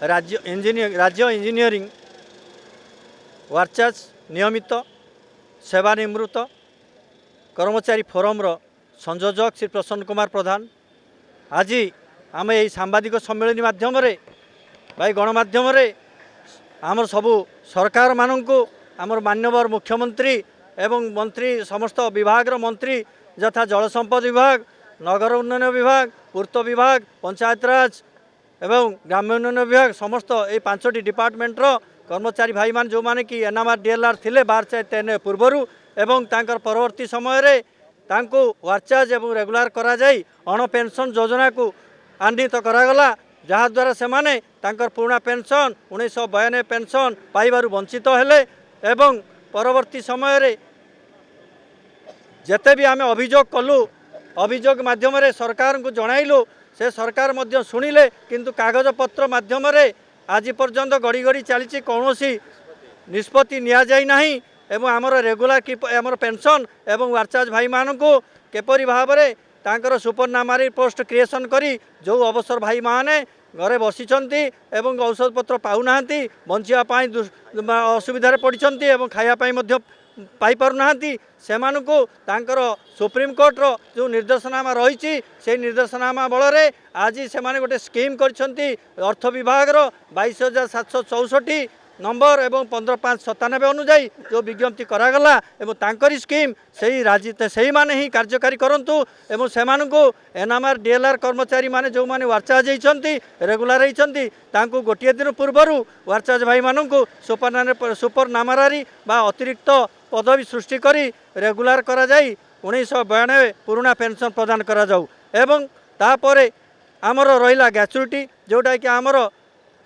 राज्य इंजीनियरिंग वार्चाज नियमित सेवानिवृत्त कर्मचारी फोरम संयोजक श्री प्रसन्न कुमार प्रधान आज आम यही सांबादिक सम्मेलन माध्यम भाई गणमाध्यम आमर सबू सरकार मानू आमर मान्यवर मुख्यमंत्री एवं मंत्री समस्त विभाग मंत्री यथा जल संपद विभाग नगर उन्नयन विभाग पूर्त विभाग पंचायत राज एवं ग्राम्य उन्नयन विभाग समस्त ये 5टी डिपार्टमेंटर कर्मचारी भाई मान जो माने कि एनआरआर डीएलआर थिले 12/3 पूर्वर एवं तांकर परवर्ती समय रे तांको वार्चाज एवं रेगुलार करा जाई अण पेंशन योजना को आन्वित करागला जहाद्वारा से माने तांकर पुराना पेंशन 1992 पेंशन पाइबारु वंचित हेले एवं परवर्ती समय रे जेते भी आमे अभियोग कलु अभियोग माध्यम रे सरकार को जणाइलु से सरकार मध्य शुणिले किंतु कागज पत्र माध्यम रे आज पर्यंत गड़ी गड़ी चली कौन निष्पत्ति निया जाई नहीं एवं आमर रेगुलर कि आमर पेंशन एवं वार्चाज भाई मान को केपरी भाव में तांकर सुपरनामारी पोस्ट क्रिएशन करी जो अवसर भाई माने घरे बसिचंती एवं औषध पत्र पाउना बंचापी असुविधार पड़ती एवं खायापाई पाई पारुनाहांती सेमानकु तांकर सुप्रीम कोर्ट रो जो निर्देशनामा रही से निर्देशनामा बल रे आज से माने गोटे स्कीम करछंती अर्थ विभाग रो 22,764 नंबर एवं 15,597 अनुजाई जो विज्ञप्ति करागला एवं तांकरी स्कीम सही राजित सही माने ही कार्यकारी करंतु एवं सेमानकु एनआरआर डीएलआर कर्मचारी माने जो माने वार्चाज होइछंती रेगुलर होइछंती तांकु गोटिए दिन पूर्वरु वार्चाज भाई मानकु सुपर नामारी बा अतिरिक्त पदवी सृष्टि करी रेगुलर करा जाई 1992 पुराना पेंशन प्रदान करा जाऊ एवं तापरे आमर रहिला ग्रेच्युटी जोटा कि आमर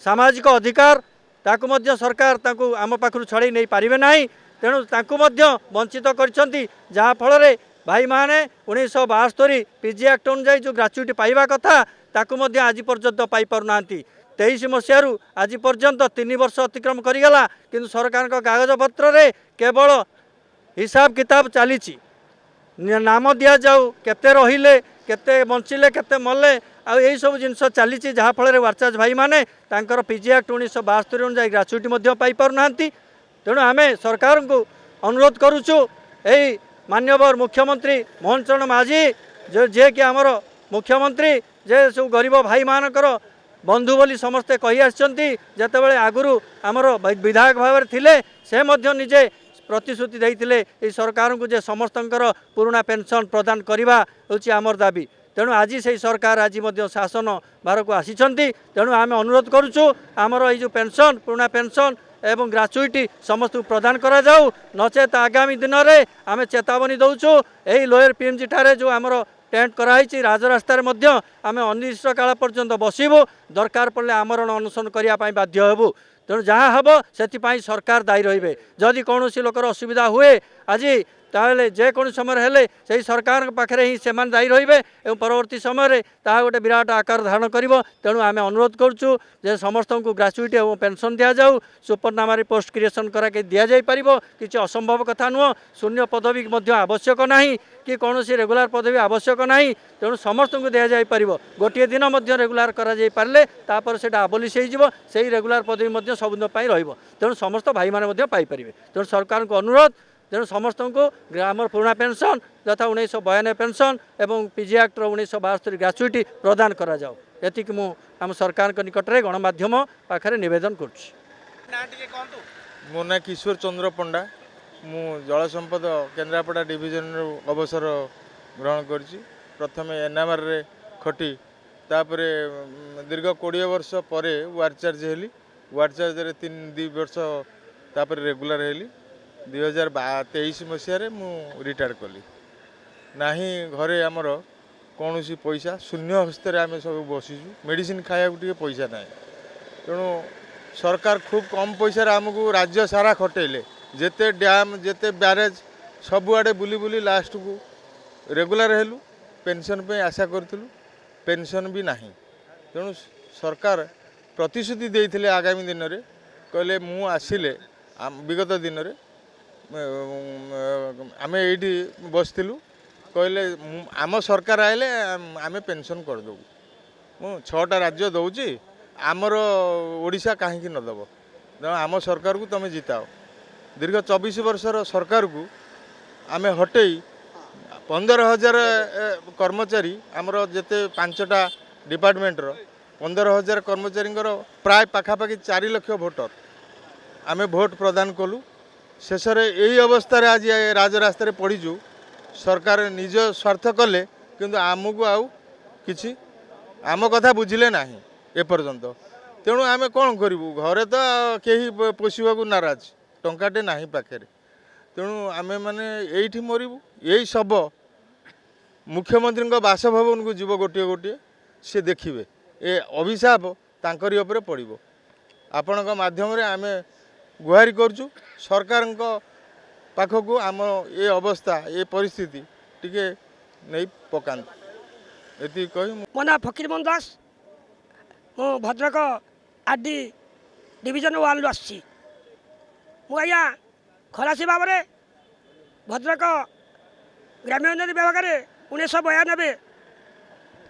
सामाजिक अधिकार ताकु मध्य सरकार ताकु आम पाखु छड़े नहीं पारिबे नाही तेणु ताकु मध्य वंचित करछंती जहाँ फल रे भाई माने 1972 पीजी एक्ट अनुसार जो ग्रेच्युटी पाइबा कथा ताकु मध्य आज पर्यंत पाई पारुनांती 23 मसीहारू आज पर्यंत 3 वर्ष अतिक्रम करिगला किंतु सरकार कागज पत्र रे केवल हिसाब किताब चली नाम दि जाऊ केते रहिले केते बंचिले केते मले आ यही सब जिनस चली जहाँफल वार्चाज भाई माने तांकर पीजी एक्ट 1972 अनुसार ग्रेच्युटी मध्य पाई पारुनांती तेणु आमे सरकार को अनुरोध करुचु यही मान्यवर मुख्यमंत्री मोहन चरण माझी जे कि आमर मुख्यमंत्री जे सब गरीब भाई मानकर बंधु बोली समस्ते कही आछंती जेतेबेले आगुरु आमर विधायक भाव में थिले से मध्य निजे प्रतिश्रुति देइथिले ए सरकार को जे समस्तंकर पुराना पेंशन प्रदान करवा होची आमर दाबी तेणु आज से सरकार आज मध्य शासन भार को आसीचंती तेणु आम अनुरोध करुचु आमर ये जो पेंशन पुराना पेंशन एवं ग्रेच्युटी समस्त प्रदान करा जाऊ नचेत आगामी दिन में आम चेतावनी दौचु यही लोयर पीएमजी ठारे जो आमर टेंट कराई राजरास्तार मध्य आम अनिश्चित काल पर्यंत बसबू दरकार पड़े आमरण अनशन करने बाध्य हेबू तेणु जहाँ हम से सरकार दायी रही जदि कौन लोकर असुविधा हुए आज ताहले जेकोसी समय हेले से सरकार पाखे ही से दायी रही और परवर्ती समय ता गोटे विराट आकार धारण कर तेणु आम अनुरोध करुचु जे समस्त को ग्रेच्युटी और पेंशन दि जाऊ सुपरनामारी पोस्ट क्रिएशन करा दि जापर किसी असंभव कथा नुह शून्य पदवी आवश्यक ना कि कौन रेगुलर पदवी आवश्यक ना तेणु समस्त को दि जापर गोटे दिन रेगुलर करारे तापर से आबोलिश हो रेगुलर पदवी सबुद तेणु समस्त भाई मैंने पाइपर तेणु सरकार को अनुरोध तेणु समस्त को आम पुराना पेंशन यथा 1992 पेंशन एवं पीजी एक्ट 1972 ग्रेच्युटी प्रदान करा जाओ ये आम सरकार निकट में गणमाध्यम पाखे नवेदन कर मो ना किशोर चंद्र पंडा मु जल संपद केन्द्रापड़ा डिविजन अवसर ग्रहण कर प्रथम एनआरआर रे खटी तापर दीर्घ 20 वर्ष पर वार्चार्ज हेली वार्चार्ज रे 2 वर्ष तापर रेगुलर हेली 2023 मसीह मु रिटायर कली नाही घरे आमर कौन पैसा शून्य हस्ते आम सब बसीचु मेडिसिन खाया पैसा ना तेणु सरकार खूब कम पैसा आमको राज्य सारा खटेले जेते डैम जेते ब्यारेज सबुआड़े बुली बुली लास्ट को रेगुलर हेलु पेंशन पे आशा करूँ पेंशन भी नहीं तेणु सरकार प्रतिश्रुति देते आगामी दिन में कहले मु आसिले विगत दिन में आम ये बसलु कहले आम सरकार आए आम पेंशन करदेबू मु 6टा राज्य दौची आमर ओडिशा कहीं नदेव तेणु आम सरकार को तुम जिताओ दीर्घ 24 वर्षर सरकार को आम हटई 15,000 कर्मचारी आमर जिते 5टा डिपार्टमेंटर 15,000 कर्मचारी प्राय पाखापाखि 4 लाख भोटर आम भोट प्रदान कलु शेष यही अवस्था आज राजरास्तार पड़ीजु सरकार निज स्वार्थ कले किंतु आमको आउ किछि आम कथा बुझिले ना एपर्यंत तेणु आम कौन करूँ घरे तो कहीं पोषा नाराज टंकाटे ना पाखे तेणु आम मैंने यही मरबू यही शब मुख्यमंत्री बासभवन को जीव गोटे गोटे सी देखिए ए अभिशाप तांकरी उपरे पड़ो आपण माध्यम आम गुहारी करचु सरकार पाखक आम ये अवस्था ये परिस्थिति टिके नहीं पकांत एति कही मो ना फकीर मोहन दास मु भद्रक आरडी डिविजन 1 आसी मुझा खलासी भाव में भद्रक ग्राम्य उन्नति विभाग में 1992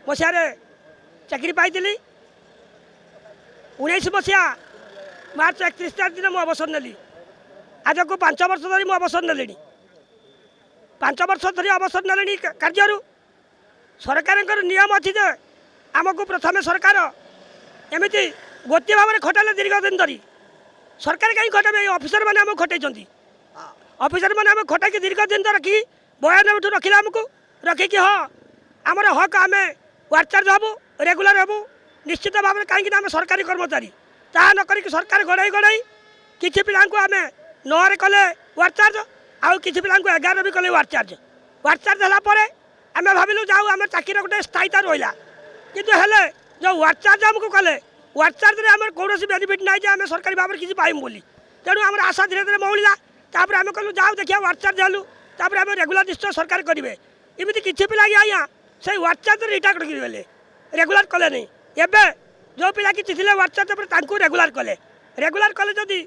मसीह चाकरी पाई 19 मसीहा मार्च 31 तारीख दिन मुझे अवसर नेली आज को 5 वर्ष धरी मुझे अवसर नेले 5 वर्ष धरी अवसर नेले कार्य सरकार नियम अच्छी जे आमको प्रथम सरकार एमती गोटे भाव में खटाले दीर्घ दिन धरी सरकार कहीं खटे ऑफिसर मैंने आमको खटे ऑफिसर मैंने आम खटाई दीर्घ दिन तो रखी 92 रखिले आमको रखिकी हाँ आमर हक आम वार्ड चार्ज हबू रेगुलर हबू निश्चित भाव में कहीं आम सरकारी कर्मचारी ता नक सरकार गड़ाई गड़ाई किसी पिला आम 9 कले वार्ड चार्ज आउ किसी पिला 11 भी कले वार्ड चार्ज है आम भाविलु जाऊ आम चाकरी गोटे स्थायीता रहा कितु हेले जो वार्ड चार्ज आमको कले वार्ड चार्ज आम कौन बेनिफिट ना आम सरकारी भाव में किसी पाइमु बोली तेणु आम आशा धीरे धीरे मौलिला तापर आम कहलु जाऊ देखिए वार्ड चार्ज हलु तापर आम रेगुलर निश्चय सरकार करेंगे इमती किसी पिला आज्ञा से वार्ड चार्ज रिटायर करगले रेगुलर कले नहीं एवं जो पिला कि थे वार्ड चार्ज रेगुलर कले जदि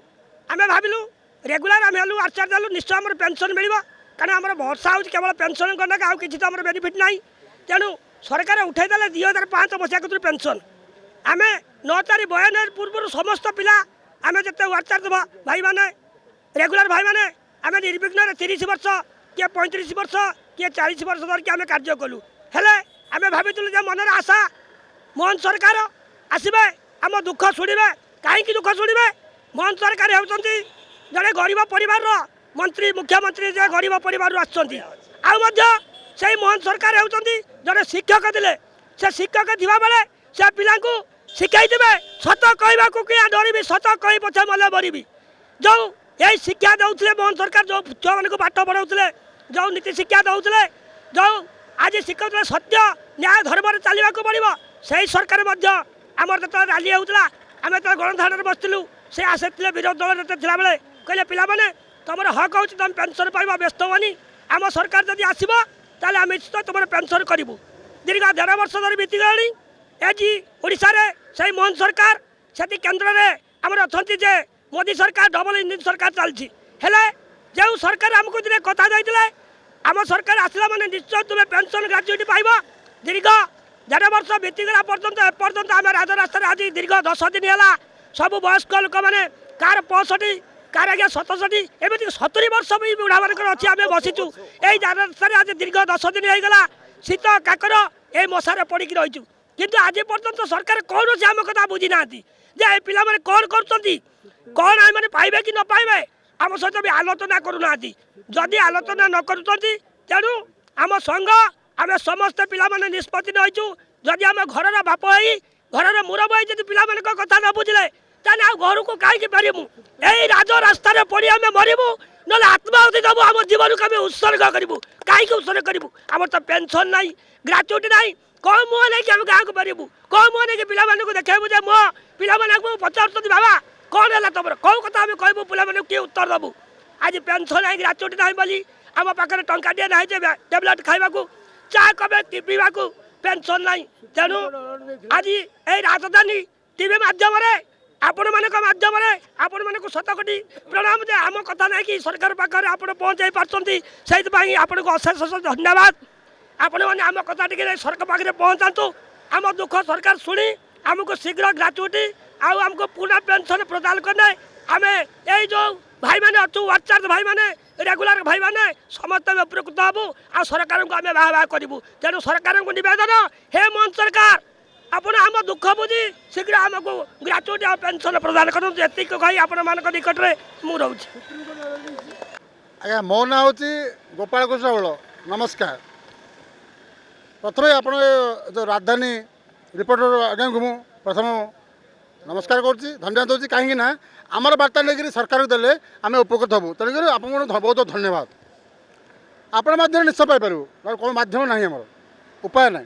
आम भाविलु रेगुलर आम हलु वार्ड चार्ज हलु निश्चय आम पेनसन मिल कारण आम भरसा हो केवल पेनसन करना आउ कि आम बेनिफिट ना तेणु सरकार उठेदेले 2005 मसीहा कतु पेनसन आम 9/4/92 पूर्व समस्त पिला आम जिते वार्ड चार्ज भाई मैंने रेगुलर भाई मैंने आम निर्विघ्न 30 वर्ष किए 35 वर्ष किए 40 वर्ष धरिकी आम कार्य कलु हेले आम भाविलु मनर आशा मोहन सरकार आसबे आम दुख शुणे कहीं दुख शुणे मोहन सरकार होती जड़े गरीब परिवार मंत्री मुख्यमंत्री जे गरीब परिवार आउ मोहन सरकार होती जड़े शिक्षक थे से शिक्षक थिबा बेले से पिला शिखाई देवे सत कहवा क्या डरबी सत कही पछे मले मरबी जो यही शिक्षा दौले मोहन सरकार जो छुआ मान पाठ पढ़ाऊे जो नीति शिक्षा दौले जो आज शिखा सत्य न्याय धर्म चलने को पड़ो से सरकार आमर जो रैली होता आम जो गणधारण बसलु से आसते विरोध दल नेता थी बेले कहले पिलाने तुम हक हो तुम पेनसन पाइबा व्यस्त होनी आम सरकार जब आसो ताल आम निश्चित तुम पेनसन करूँ दीर्घ 1.5 वर्ष धरी बीतीगलानी आज ओडिशा से मोहन सरकार से केन्द्र में आमर अच्छा जे मोदी सरकार डबल इंजिन सरकार चलती जो सरकार आमको दिन कथा देते आम सरकार आसला माने निश्चय तुम्हें पेनसन ग्राजुएट पाइब दीर्घ 1.5 वर्ष बीतीगला पर्यंत एपर्यंत आम राजरास्तार आज दीर्घ 10 दिन है सब वयस्क लोक मैंने कार 65 कार आज्ञा 67 एमती 70 वर्ष भी बुढ़ा मान अच्छी आम बसीचु यही राजरास्तार आज दीर्घ 10 दिन होगा शीत काकर ये मशार पड़िकी रहीचु किंतु आज पर्यंत सरकार कौन से आम कथा बुझी ना जे पिला माने कौन कौन आम पाइबे कि न पाइबे आम सहित भी आलोचना करूना जदि आलोचना न करुँच तेणु आम संघ आम समस्ते पिला माने निष्पत्ति नहींचु जदि आम घर बाप हो घर मुरब हो पिला कथा न बुझे ताने आ घर को कहीं पारिबू यही राजरास्तार पड़ी आम मरबू ना आत्माहुति देवु आम जीवन को आम उत्सर्ग करूँ कहीं उत्सर्ग करूँ आम तो पेनसन ना ग्राजुएट ना कौन मुँह नहीं आम गाँव को पारिबू कौन मुँह नहीं पिला देखू जे मो पिला पचार बाबा कौन है तुम कौ कथा आम कहूँ पिला किए उत्तर देवु आज पेनसन ना ग्राजुएट ना बोली आम पाखे टाँटे ना टैबलेट खावा चा कबे पीवा पेनसन ना तेणु आज ये राजधानी टीवी माध्यम आपण माध्यम आपण मानक शतकोटी प्रणाम जे आम कथा ना कि सरकार पाखे आप पहुँचाई पार्टी से आपन को अशेष अशेष धन्यवाद आपण मैंने आम कथा टी सरकार पाखे पहुँचातु आम दुख सरकार शुणी आमको शीघ्र ग्राच्युटी आमको पुनः पेंशन प्रदान करने आम यही जो भाई मैंने अच्छु वाचार्ज भाई मैंने रेगुलर भाई मैंने समस्त उपकृत हबू आ सरकार को आम बाहा करूँ तेणु सरकार को नवेदन हे मोहन सरकार आपण आम दुख बुझी शीघ्र आमको ग्राच्युटी और पेंशन प्रदान करूँ ये कही आपण मान निकट में मुझे रोचे। आज्ञा मो ना हूँ गोपाल कुशल नमस्कार। प्रथम आप जो राजधानी रिपोर्टर आज्ञा को मुझे प्रथम नमस्कार करुँच धन्यवाद दूसरी कहीं आमर बार्ता लेकिन सरकार को देले आम उपकृत हबू तेणुक आप बहुत धन्यवाद। आपण माध्यम निश्चय पाइपर कौन मध्यम ना आमर उपाय ना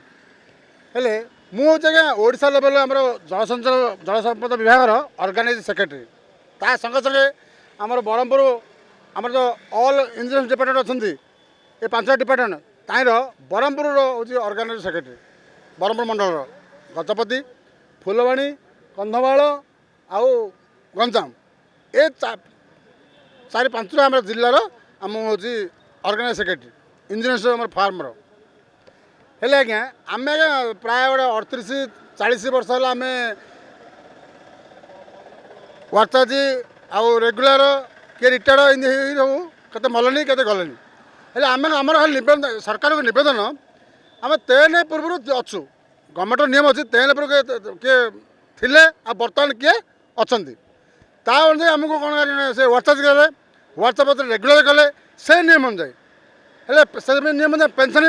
हेले मुझे ओडिशा लेवल आम जल संपद विभाग ऑर्गेनाइज सेक्रेटरी ता संगे संगे आमर ब्रह्मपुर आमर जो ऑल इंजीनियरिंग डिपार्टमेंट अच्छा ये 5 डिपार्टमेंट ताईर ब्रह्मपुर हूँ ऑर्गेनाइज सेक्रेटरी ब्रह्मपुर मंडल गजपति फुलवाणी कंधमाल आउ गंजाम ए 4-5 आम जिलार आम हूँ ऑर्गेनाइज सेक्रेटरी इंजीनियर आम फार्म हेले आज्ञा आम प्राय गोटे 38-40 वर्ष है आम वार्ताजी आउ रेगुलर किए रिटायर्ड इन्दी हूँ कते मलनी कते गलनी हेले आम आमर निवेदन सरकार को निवेदन आम 13 पूर्व अच्छु गवर्नमेंट नियम अच्छी 13 पूर्व किए थिले आ बर्तमान किए अच्छा ता अनुसार आमको कौन से व्हाट्सअप गले व्हाट्सअप रेगुलर गले से नियम अनुसार हेले से नियम अनुसार पेनसन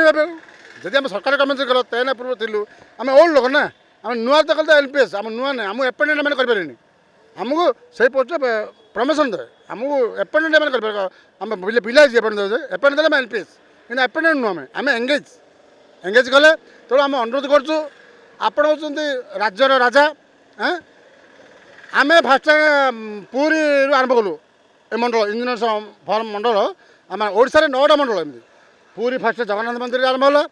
जदि आम सरकार कर्मचारी गल 13 पूर्व थिलु आम ओल्ड लोक ना आम नुआ तो कल एलपीएस आम नुआ ना आम एपॉइंटमेंट मैंने करें आमको से पोस्ट प्रमोशन दे आमको एपॉइंटमेंट मैंने कर आम पिला एपॉइंटमेंट एपॉइंटमेंट देले एलपीएस कि एपॉइंटमेंट नुआ आम एंगेज कले तेणु आम अनुरोध करूँ आपण होती राज्यर राजा हाँ आम फास्ट पुरी आरंभ कलु ए मंडल इंजीनियर फॉर्म मंडल आम ओडिशा 9टा मंडल एमती पुरी फास्ट जगन्नाथ मंदिर आरंभ है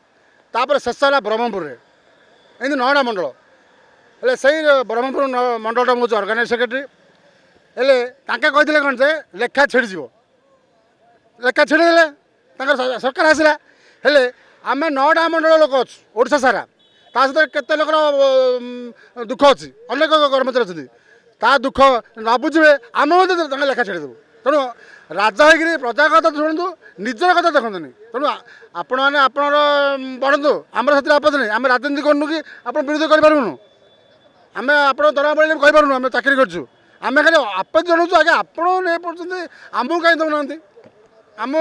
तापर शेष है ब्रह्मपुर एमती 9टा मंडल हेले से ब्रह्मपुर मंडल मुझे ऑर्गेनाइज सेक्रेटरी हेले ताके कही कौन से लेखा छिड़ी लेखा छिड़ीदे सरकार आसला हेले आम 9टा मंडल लोक अच्छु ओडिशा सारा ता सहित केते लोक दुख अच्छी अनेक कर्मचारी अच्छे ता दुख न बुझे आम लेखा छाड़देबू तेणु राजा होगी प्रजा कथा शुणु निजर कथा देखनी तेणु आपण मैंने आपड़ बढ़ु आम से आपत्ति नहीं आम राजनीति करूँ कि आप विरोध करूँ आम आप दरमा पड़े कहींपारूँ आम चाकरी करूँ आम खाली आपत्ति जनाऊँ आगे आपड़ नहीं पड़ते आमको कहीं दौना आम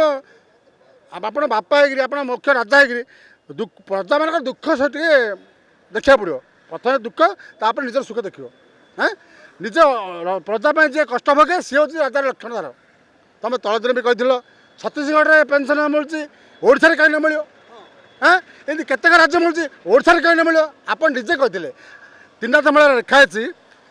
आप बापा हो मुख्य राजा हो प्रजा मान दुख से देखा पड़ो प्रथम दुख तापर निजर सुख देख हाँ निज प्रजा जी कष्ट भोगे सी हूँ राजार लक्षण धार तुम तल दिन भी कही छत्तीसगढ़ में पेनसन मिलूँ ओडिशा कहीं न मिलो हाँ ये केतक राज्य मिलूँ ओडिशा कहीं न मिलो आप निजे कही 3 मेला रेखा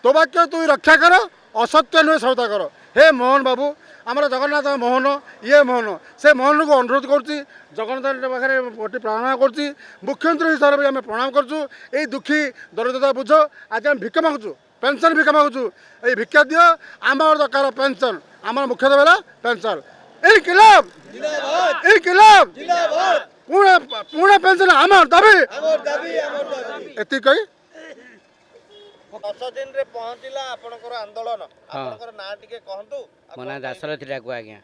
तो वाक्य तु रक्षा कर असत्य नुहे सौदा कर हे मोहन बाबू आमर जगन्नाथ मोहन ये मोहन से मोहन को अनुरोध करुँची जगन्नाथ पाखे गोटे प्रार्थना करुँची मुख्यमंत्री हिसाब से आम प्रणाम करूँ ये दुखी दरिद्रता बुझ आज आम भिक मागुँ पेंशन भिक मागुँ ये भिक्षा दियो आमर दरकार पेंशन आम मुख्य देला पेंशन इनकिलाब पुणे पेंशन आमर दाबी एति कही 10 दिन रे पहुँचला आपनकर आंदोलन आपनकर ना टिके कहंतु मो ना दाशरथ डाकुआ आज्ञा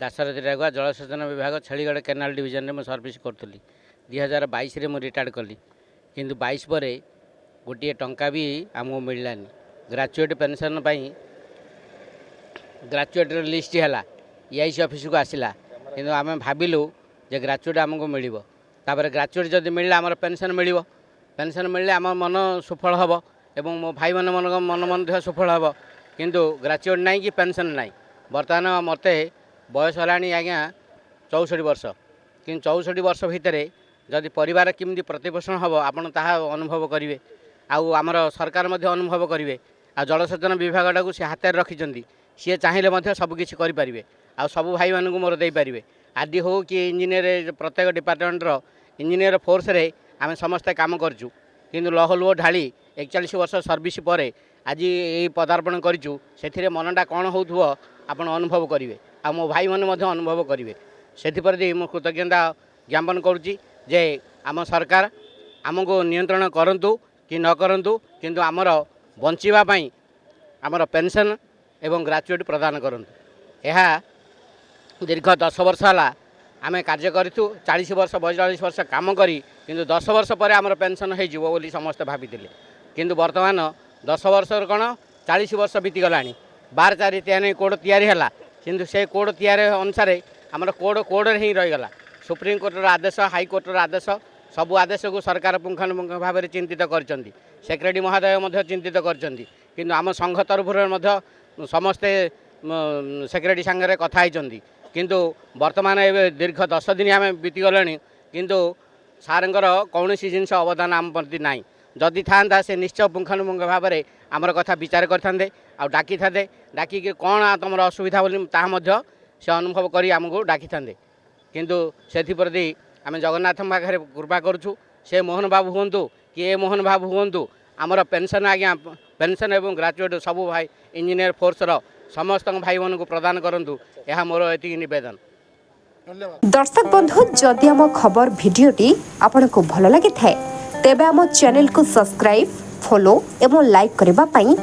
दाशरथ डाकुआ जलसेचन विभाग छेलीगढ़ केनाल डिविजन में सर्विस करी 2022 रे रिटायर्ड कली किंतु 22 पर गोटे टंका भी आमको मिललानी ग्रेजुएट पेंशन ग्रेजुएट लिस्ट है ईआईसी ऑफिस को आसला किंतु आम भाविलु जे ग्रेजुएट आमको मिल ग्रेजुएट जदि मिलला आमर पेंशन मिलले आम मन सुफल हम एवं मो भाई मन सुफल हम किंतु ग्रेजुएट नाई कि पेंशन नाई बर्तमान मत बयस है आज्ञा 64 वर्ष कि 64 वर्ष भितर जदि परिवार किमती प्रतिपोषण हम आपन ताहा अनुभव करेंगे आमर सरकार मध्य अनुभव करेंगे आ जलसेचन विभाग टाक सी हाथ रखिंट सी चाहिए सबकिछ करें आ सब भाई मानक मोर देपारे आरडी हो कि इंजीनियर प्रत्येक डिपार्टमेंटर इंजीनियर फोर्स रे आम समस्ते काम करूँ किंतु लह लुह ढाली 41 वर्ष सर्विस पर आज ये पदार्पण करूँ से मनटा कौन हो आपड़ अनुभव करेंगे आ मो भाई मैंने अनुभव करेंगे से मु कृतज्ञता ज्ञापन करुँची जे आम सरकार आमको नियंत्रण करंतु कि न करंतु किंतु आमर बंचिबा पई आमर पेंशन एवं ग्रेजुएट प्रदान करंतु। यह दीर्घ 10 वर्ष है आम कार्य करूँ 40 वर्ष 42 वर्ष काम करी किंतु 10 वर्ष पर आमर पेंशन हो समस्ते भाभी किंतु वर्तमान 10 वर्ष कौन 40 वर्ष बीतीगला 12 4 कोड या किंतु से कोड तैयारी अनुसार आमर कोड ही रहीगला। सुप्रीम कोर्टर आदेश हाईकोर्टर आदेश सबु आदेश को सरकार पुंखानुपुंख भाव में चिंतित कर सेक्रेटरी महोदय चिंतित कर किंतु आम संघ तरफ समस्ते सेक्रेटरी सांगे कथा होती किंतु वर्तमान ए दीर्घ 10 दिन आम बीतीगला किंतु सारंकर कौन जिनस अवदान आम प्रति ना जदि था से निश्चय पुंखानुपुंख भाव में आमर कथा विचार करते आ डाकी था डाकिक कौन तुम असुविधा बोली से अनुभव कर आमको डाकी था किंतु से आम जगन्नाथ पाखे कृपा करुँ से मोहन बाबू हूँ कि ए मोहन बाबू हूँ आमर पेंशन आज्ञा पेंशन एवं ग्रेजुएट सबू भाई इंजीनियर फोर्सर समस्त भाई मान को प्रदान करूँ यह मोर ये नवेदन। दर्शक बंधु जदि आम खबर भिडियोटी आपन को भल लगी थाए तेबे आम चैनल को सब्सक्राइब फॉलो एवं लाइक करबा पई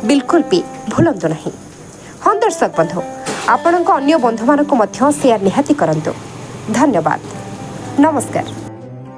बिल्कुल भी भूलंतु नहीं। हाँ दर्शक बंधु आपण अन्य बंधु मानक मध्य शेयर निहाती करंतु। धन्यवाद। नमस्कार।